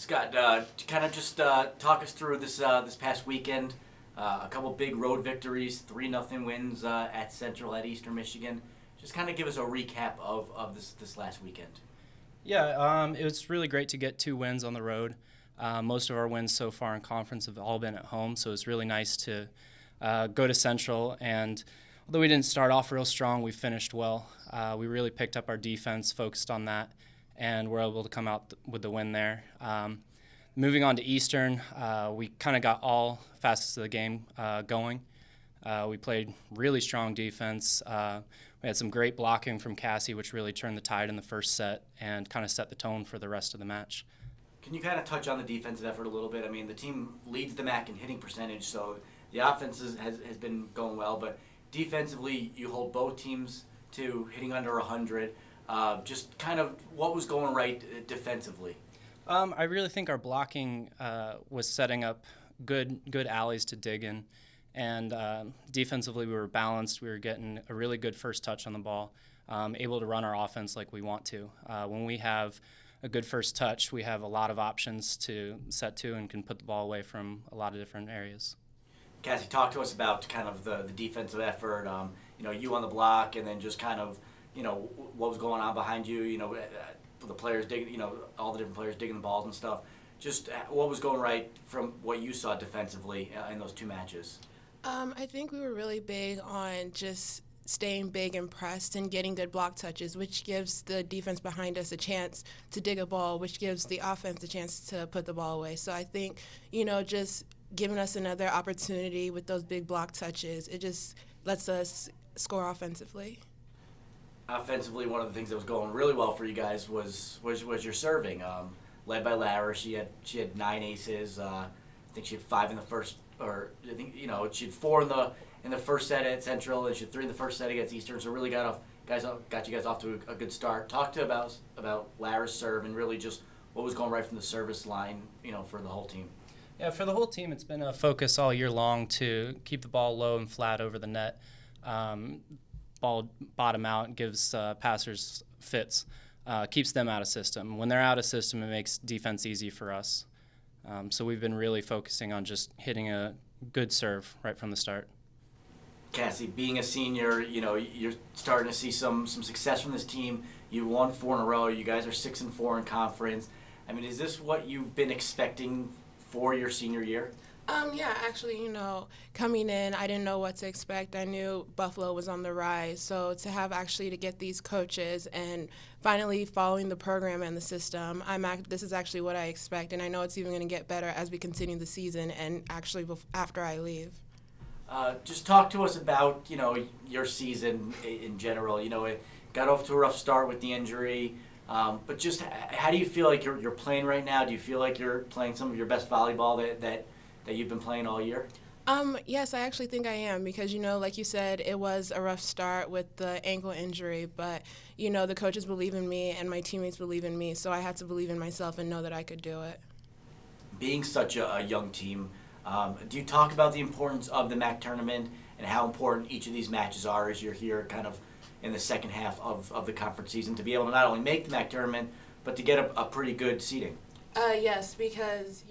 Scott, kind of just talk us through this past weekend. A couple big road victories, 3-0 wins at Central at Eastern Michigan. Just kind of give us a recap of this last weekend. Yeah, it was really great to get 2 wins on the road. Most of our wins so far in conference have all been at home, so it's really nice to go to Central. And although we didn't start off real strong, we finished well. We really picked up our defense, focused on that, and were able to come out with the win there. Moving on to Eastern, we kind of got all facets of the game going. We played really strong defense. We had some great blocking from Cassie, which really turned the tide in the first set and kind of set the tone for the rest of the match. Can you kind of touch on the defensive effort a little bit? I mean, the team leads the MAC in hitting percentage, so the offense has been going well, but defensively, you hold both teams to hitting under 100. Just kind of what was going right defensively? I really think our blocking was setting up good alleys to dig in. And defensively, we were balanced. We were getting a really good first touch on the ball, able to run our offense like we want to. When we have a good first touch, we have a lot of options to set to and can put the ball away from a lot of different areas. Cassie, talk to us about kind of the defensive effort. You on the block, and then just kind of, what was going on behind you. The players digging, all the different players digging the balls and stuff. Just what was going right from what you saw defensively in those 2 matches? I think we were really big on just staying big and pressed and getting good block touches, which gives the defense behind us a chance to dig a ball, which gives the offense a chance to put the ball away. So I think, just giving us another opportunity with those big block touches, it just lets us score offensively. Offensively, one of the things that was going really well for you guys was your serving. Led by Lara, she had 9 aces. I think she had 5 in the first. Or I think she had 4 in the first set at Central, and she had 3 in the first set against Eastern. So really got you guys off to a good start. Talk to about Lara's serve and really just what was going right from the service line, for the whole team. Yeah, for the whole team, it's been a focus all year long to keep the ball low and flat over the net. Ball bottom out gives passers fits, keeps them out of system. When they're out of system, it makes defense easy for us. So we've been really focusing on just hitting a good serve right from the start. Cassie, being a senior, you're starting to see some success from this team. You've won 4 in a row. You guys are 6-4 in conference. I mean, is this what you've been expecting for your senior year? Yeah, actually, coming in, I didn't know what to expect. I knew Buffalo was on the rise. So to get these coaches and finally following the program and the system, this is actually what I expect. And I know it's even going to get better as we continue the season and actually after I leave. Just talk to us about, your season in general. It got off to a rough start with the injury. But just how do you feel like you're playing right now? Do you feel like you're playing some of your best volleyball that you've been playing all year? Yes, I actually think I am because, like you said, it was a rough start with the ankle injury, but, the coaches believe in me and my teammates believe in me, so I had to believe in myself and know that I could do it. Being such a young team, do you talk about the importance of the MAC tournament and how important each of these matches are as you're here kind of in the second half of the conference season to be able to not only make the MAC tournament, but to get a pretty good seeding? Yes, because,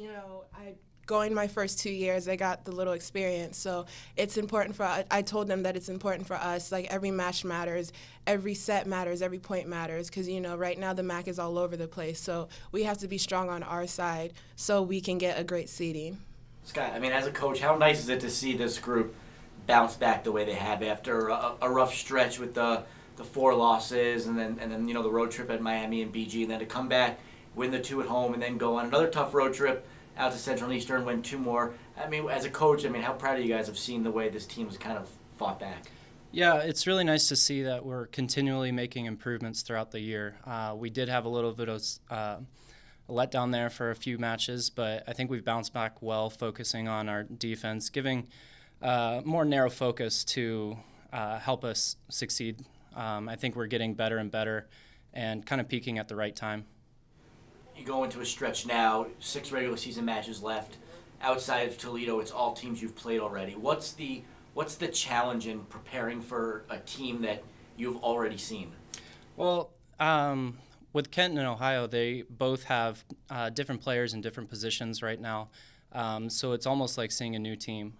going my first 2 years, I got the little experience. So it's important I told them that it's important for us. Like every match matters, every set matters, every point matters. Because, right now the MAC is all over the place. So we have to be strong on our side so we can get a great seeding. Scott, I mean, as a coach, how nice is it to see this group bounce back the way they have after a rough stretch with the 4 losses and then the road trip at Miami and BG, and then to come back, win the 2 at home, and then go on another tough road trip out to Central and Eastern, win 2 more. I mean, as a coach, how proud are you guys of seeing the way this team has kind of fought back? Yeah, it's really nice to see that we're continually making improvements throughout the year. We did have a little bit of a letdown there for a few matches, but I think we've bounced back well, focusing on our defense, giving more narrow focus to help us succeed. I think we're getting better and better and kind of peaking at the right time. You go into a stretch now, 6 regular season matches left. Outside of Toledo, it's all teams you've played already. What's the challenge in preparing for a team that you've already seen? Well, with Kent and Ohio, they both have different players in different positions right now. So it's almost like seeing a new team.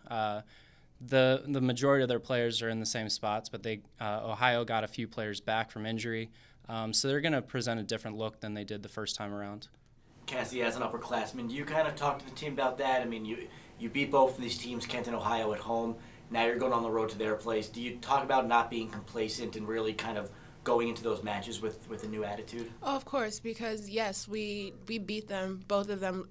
The majority of their players are in the same spots, but Ohio got a few players back from injury. So they're going to present a different look than they did the first time around. Cassie, as an upperclassman, do you kind of talk to the team about that? I mean, you beat both of these teams, Kent and Ohio, at home. Now you're going on the road to their place. Do you talk about not being complacent and really kind of going into those matches with a new attitude? Oh, of course, because yes, we beat them, both of them,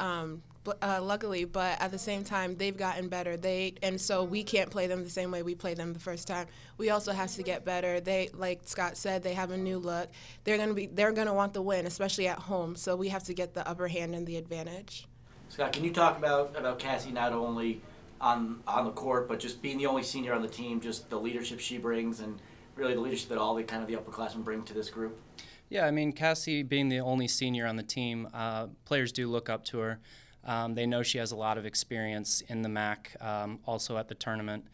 luckily, but at the same time, they've gotten better. And so we can't play them the same way we played them the first time. We also have to get better. They, like Scott said, they have a new look. They're gonna want the win, especially at home. So we have to get the upper hand and the advantage. Scott, can you talk about Cassie not only on the court, but just being the only senior on the team, just the leadership she brings, and really the leadership that all the kind of the upperclassmen bring to this group? Yeah, I mean, Cassie being the only senior on the team, players do look up to her. They know she has a lot of experience in the MAC, also at the tournament.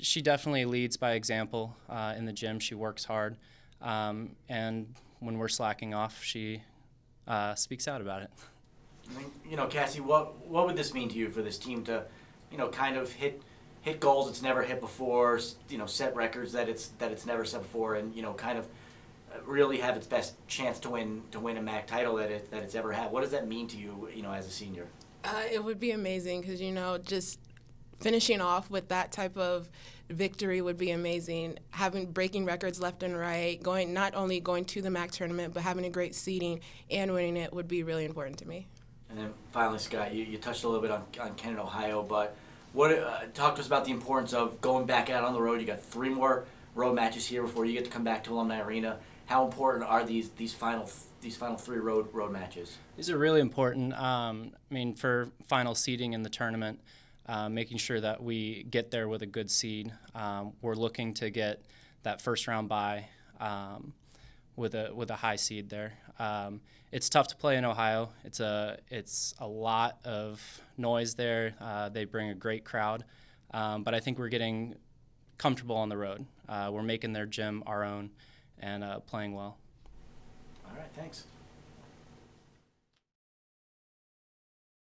She definitely leads by example in the gym. She works hard, and when we're slacking off, she speaks out about it. You know, Cassie, what would this mean to you for this team to, kind of hit goals it's never hit before, set records that it's never set before, and kind of really have its best chance to win a MAC title that it's ever had? What does that mean to you, as a senior? It would be amazing because just finishing off with that type of victory would be amazing. Breaking records left and right, not only going to the MAC tournament, but having a great seeding and winning it would be really important to me. And then finally, Scott, you touched a little bit on Kent and Ohio, but talk to us about the importance of going back out on the road. You got 3 more road matches here before you get to come back to Alumni Arena. How important are these final 3 road matches? These are really important. For final seeding in the tournament, making sure that we get there with a good seed. We're looking to get that first round bye with a high seed there. It's tough to play in Ohio. It's a lot of noise there. They bring a great crowd, but I think we're getting comfortable on the road. We're making their gym our own and playing well. All right, thanks.